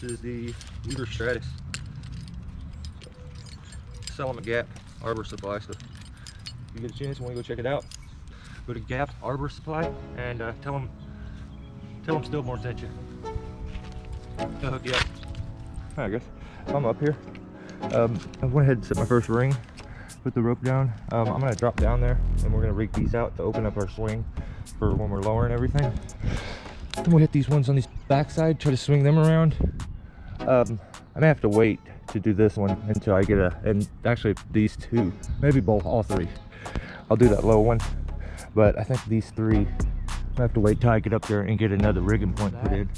This is the Uber Stratus. Sell them at Gap Arbor Supply. So if you get a chance, want to go check it out, go to Gap Arbor Supply and tell them Stillborn sent you. They'll hook you up. Alright guys, I'm up here. I went ahead and set my first ring, put the rope down. I'm gonna drop down there and we're gonna rig these out to open up our swing for when we're lowering everything. And we'll hit these ones on the backside, try to swing them around. I may have to wait to do this one until I get and actually these two, maybe both, all three. I'll do that low one, but I think these three, I have to wait till I get up there and get another rigging point put in.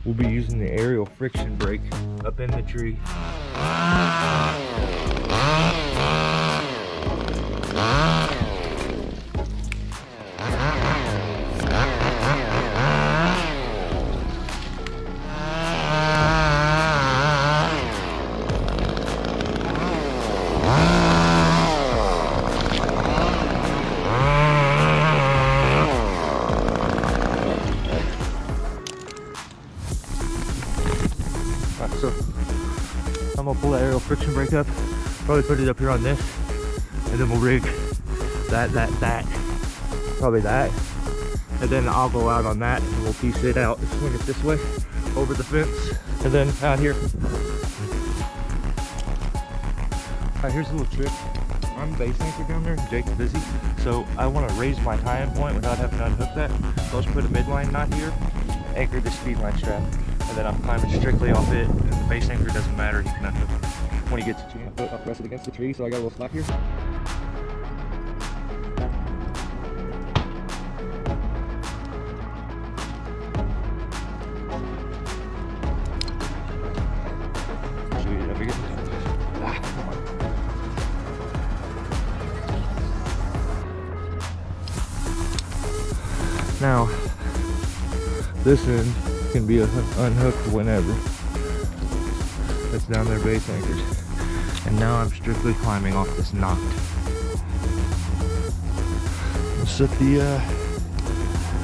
We'll be using the aerial friction brake up in the tree. So I'm gonna pull the aerial friction brake up, probably put it up here on this, and then we'll rig that, probably that, and then I'll go out on that and we'll piece it out, swing it this way over the fence, and then out here. Alright, here's a little trick. I'm base anchor down there, Jake's busy, so I want to raise my tie-in point without having to unhook that. So I'll just put a midline knot here, anchor the speed line strap, and then I'm climbing strictly off it, and the base anchor doesn't matter, he can unhook it when he gets a chance. I'll press it against the tree, so I got a little slack here. Should we get it up again? Ah, come on. Now, this end can be unhooked whenever. That's down there base anchored. And now I'm strictly climbing off this knot. We'll set the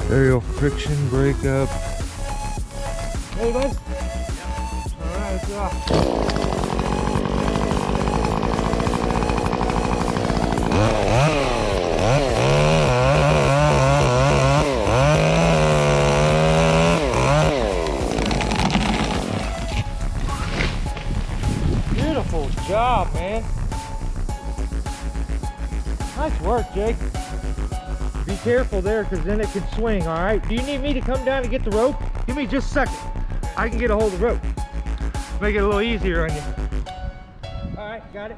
aerial friction brake up. Hey bud. Alright, let's go. Beautiful job, man. Nice work, Jake. Be careful there, because then it can swing, all right? Do you need me to come down and get the rope? Give me just a second. I can get a hold of the rope. Make it a little easier on you. All right, got it.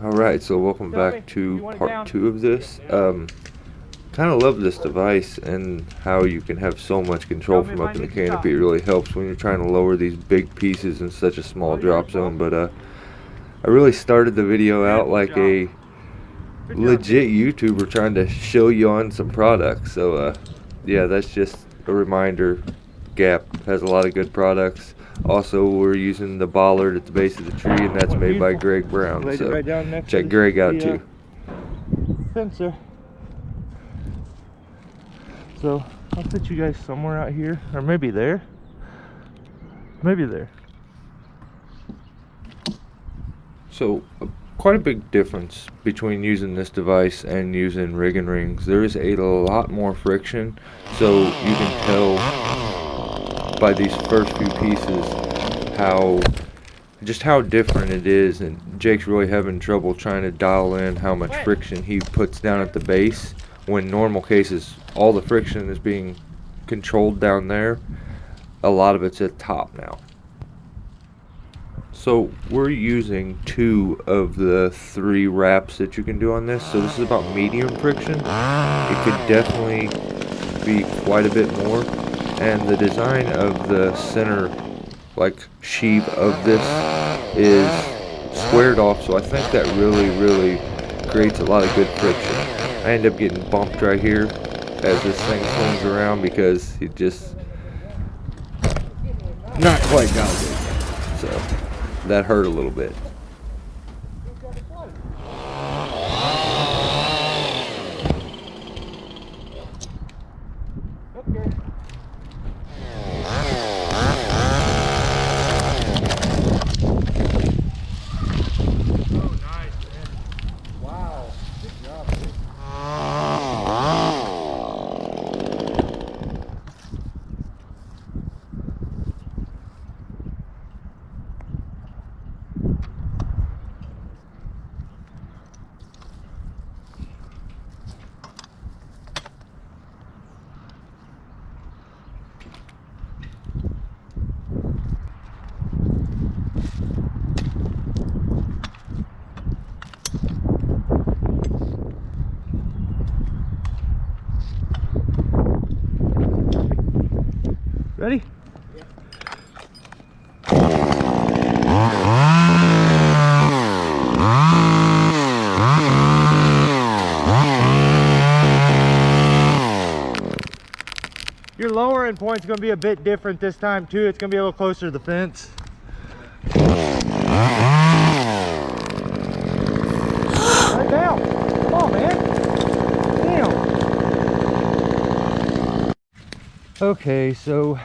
All right, so welcome back to part 2 of this. Kind of love this device and how you can have so much control from up in the canopy. It really helps when you're trying to lower these big pieces in such a small drop zone. But I really started the video out like a legit YouTuber trying to show you on some products. So yeah, that's just a reminder. Gap has a lot of good products. Also, we're using the bollard at the base of the tree, and that's made by Greg Brown. So check Greg out too. Fencer. So I'll put you guys somewhere out here, or maybe there. Maybe there. So quite a big difference between using this device and using rigging rings. There is a lot more friction, so you can tell by these first few pieces how different it is, and Jake's really having trouble trying to dial in how much friction he puts down at the base, when normal cases all the friction is being controlled down there. A lot of it's at top now. So we're using 2 of the 3 wraps that you can do on this, so this is about medium friction. It could definitely be quite a bit more, and the design of the center sheave of this is squared off, so I think that really creates a lot of good friction. I end up getting bumped right here as this thing swings around because it just not quite got it, so that hurt a little bit. Okay. Ready? Your lower end point's gonna be a bit different this time too. It's gonna be a little closer to the fence. Right down. Come on, man. Damn. Okay, so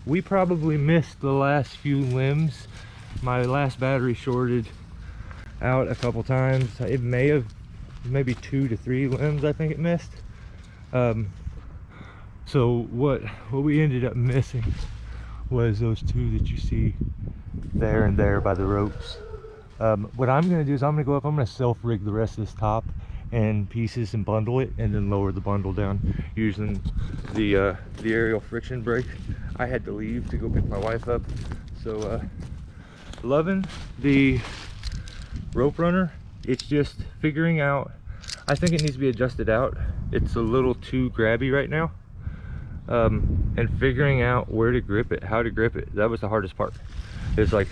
we probably missed the last few limbs. My last battery shorted out a couple times. It may have maybe 2 to 3 limbs, I think it missed. So what we ended up missing was those 2 that you see there and there by the ropes. What I'm going to do is I'm going to go up, I'm going to self-rig the rest of this top and pieces and bundle it, and then lower the bundle down using the aerial friction brake. I had to leave to go pick my wife up, so loving the rope runner. It's just figuring out, I think it needs to be adjusted out. It's a little too grabby right now, and figuring out where to grip it, how to grip it. That was the hardest part. It's like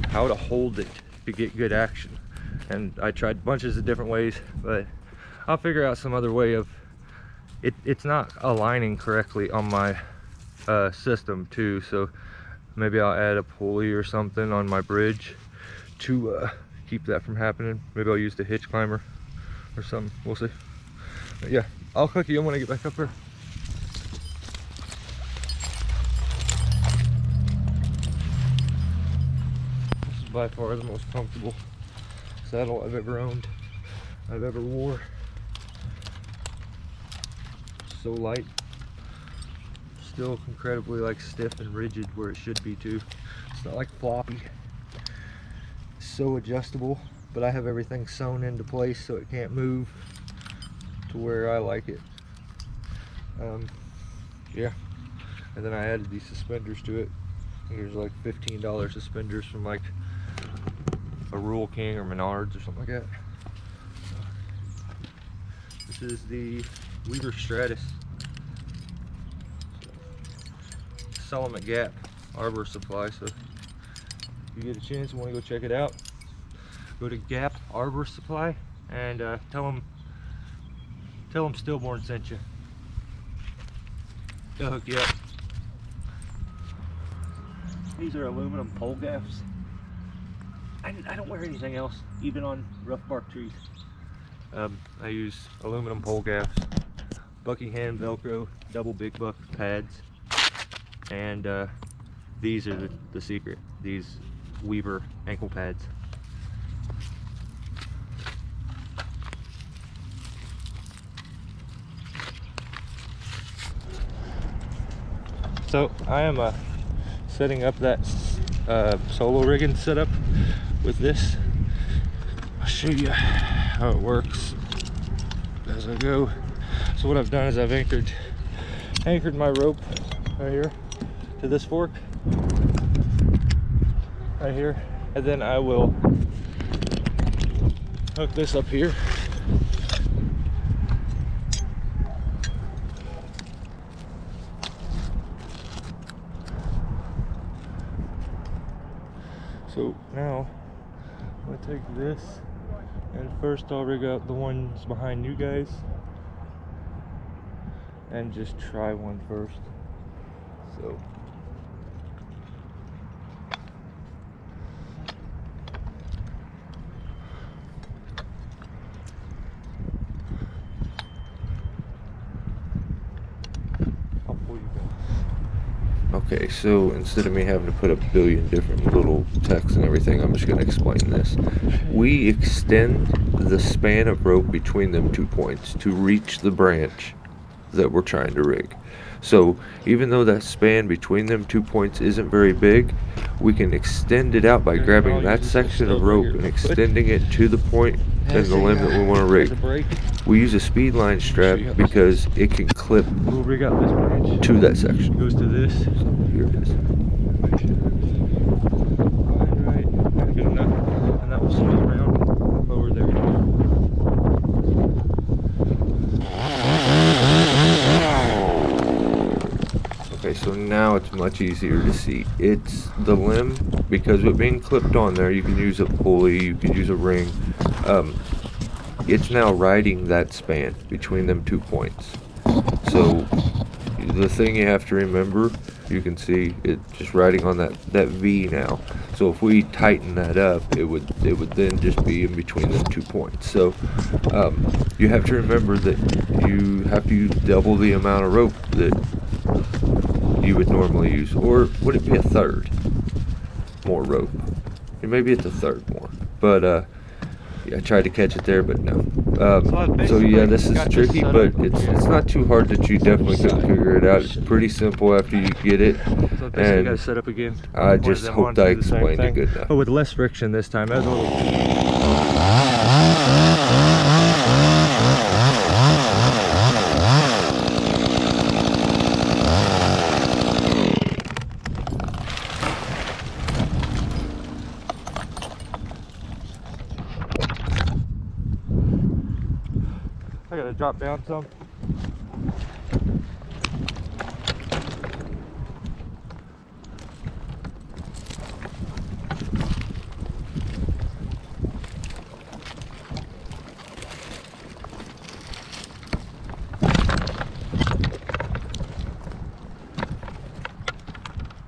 how to hold it to get good action, and I tried bunches of different ways, but I'll figure out some other way of it. It's not aligning correctly on my system too, so maybe I'll add a pulley or something on my bridge to keep that from happening. Maybe I'll use the hitch climber or something, we'll see. But yeah, I'll cook you when I get back up here. This is by far the most comfortable saddle I've ever owned, I've ever wore. So light, still incredibly like stiff and rigid where it should be too. It's not like floppy. So adjustable, but I have everything sewn into place so it can't move to where I like it. Yeah, and then I added these suspenders to it. I think there's like $15 suspenders from like a Rural King or Menards or something like that. This is the Weaver Stratus. Sell them at Gap Arbor Supply, so if you get a chance and want to go check it out, go to Gap Arbor Supply and tell them Stillborn sent you. They'll hook you up. These are aluminum pole gaffs. I don't wear anything else, even on rough bark trees. I use aluminum pole gaffs, Buckingham Velcro, double big buck pads, and these are the secret. These Weaver ankle pads. So I am setting up that solo rigging setup with this. I'll show you how it works as I go. So what I've done is I've anchored my rope right here to this fork right here, and then I will hook this up here. So now I'm going to take this, and first I'll rig out the ones behind you guys and just try one first. I'll pull you back. Okay, so instead of me having to put a billion different little texts and everything, I'm just going to explain this. We extend the span of rope between them 2 points to reach the branch that we're trying to rig. So even though that span between them 2 points isn't very big, we can extend it out by grabbing that section of rope and extending it to the point and the limb that we want to rig. We use a speed line strap because it can clip We'll rig out this branch to that section. It goes to this. Here it is. Right, good enough. And that will swing around over there. Okay, so now it's much easier to see. It's the limb, because with being clipped on there, you can use a pulley, you can use a ring. It's now riding that span between them 2 points. So the thing you have to remember, you can see it just riding on that V now. So if we tighten that up, it would then just be in between them 2 points. So you have to remember that you have to use double the amount of rope that you would normally use. Or would it be a third more rope? Maybe it's a third more. But yeah, I tried to catch it there, but no. So yeah, this is tricky, but it's not too hard that you definitely couldn't figure it out. It's pretty simple after you get it. So basically, you got to set up again. I just hope I explained it good enough. But with less friction this time. That was a little... I gotta drop down some.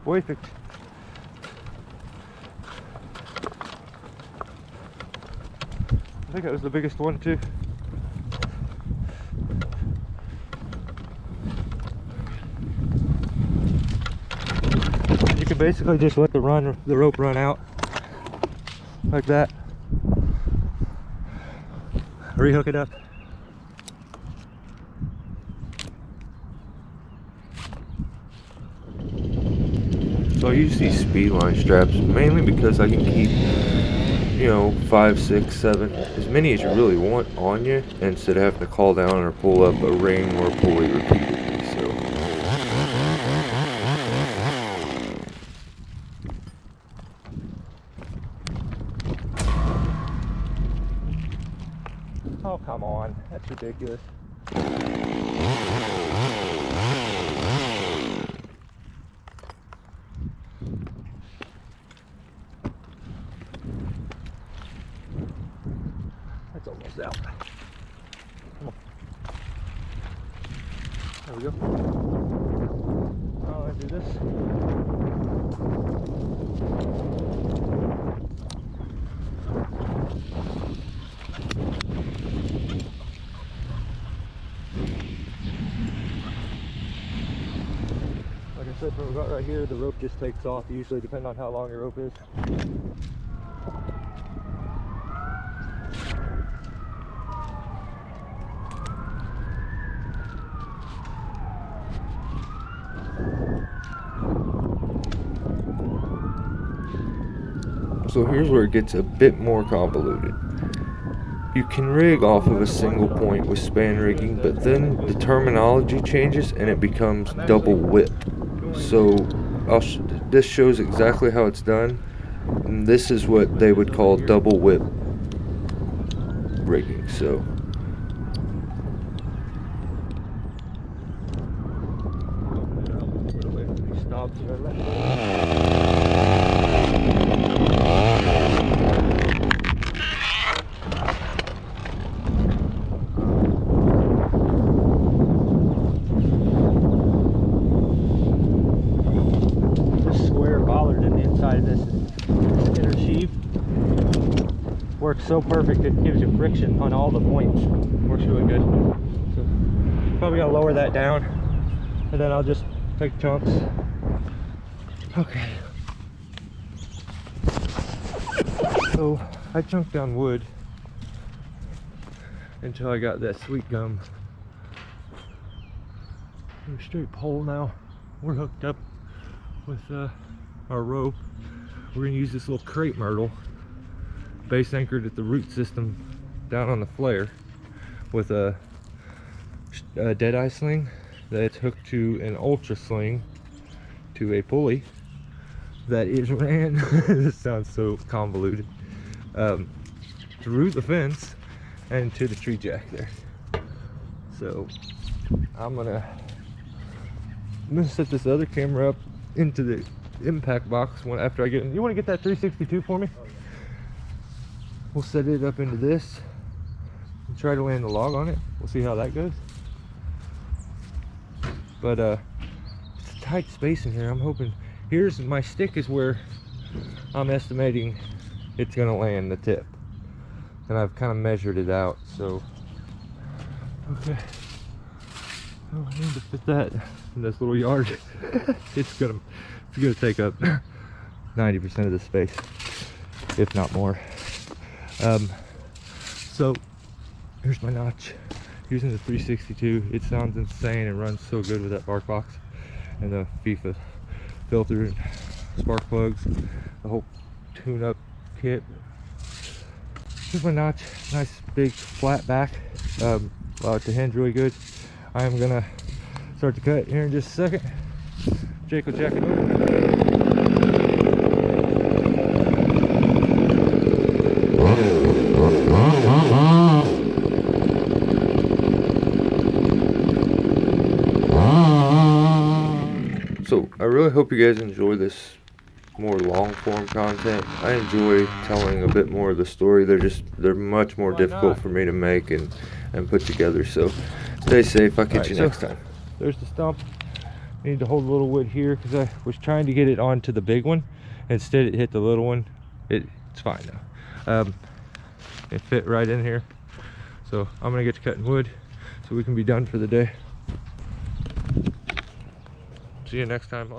Perfect. I think that was the biggest one too. You can basically just let the rope run out like that. Rehook it up. So I use these speed line straps mainly because I can keep, you know, 5, 6, 7, as many as you really want on you, instead of having to call down or pull up a ring or a pulley repeatedly. So oh, come on, that's ridiculous. That's almost out. Come on. There we go. Oh, let's do this. Like I said, from about right here, the rope just takes off, usually depending on how long your rope is. So here's where it gets a bit more convoluted. You can rig off of a single point with span rigging, but then the terminology changes and it becomes double whip. So this shows exactly how it's done. And this is what they would call double whip rigging. So works so perfect, it gives you friction on all the points. Works really good. So probably gonna lower that down, and then I'll just take chunks. Okay. So I chunked down wood until I got that sweet gum. We're straight pole now. We're hooked up with our rope. We're gonna use this little crepe myrtle, base anchored at the root system down on the flare, with a dead eye sling that's hooked to an ultra sling to a pulley that is ran this sounds so convoluted, through the fence and to the tree jack there. So I'm gonna I'm gonna set this other camera up into the impact box after I get in. You want to get that 362 for me? We'll set it up into this and try to land the log on it. We'll see how that goes. But it's a tight space in here. I'm hoping. Here's my stick is where I'm estimating it's gonna land the tip, and I've kind of measured it out. So okay, oh, I need to fit that in this little yard. it's gonna take up 90% of the space, if not more. So here's my notch using the 362. It sounds insane. It runs so good with that bark box and the FIFA filter and spark plugs, the whole tune-up kit. Here's my notch, nice big flat back. Allow it to hinge really good. I am gonna start to cut here in just a second. Jake will jack it over. So I really hope you guys enjoy this more long form content. I enjoy telling a bit more of the story. They're much more difficult for me to make and put together. So stay safe. I'll catch you next time. There's the stump. I need to hold a little wood here because I was trying to get it onto the big one. Instead it hit the little one. It's fine now. It fit right in here. So I'm gonna get to cutting wood so we can be done for the day. See you next time.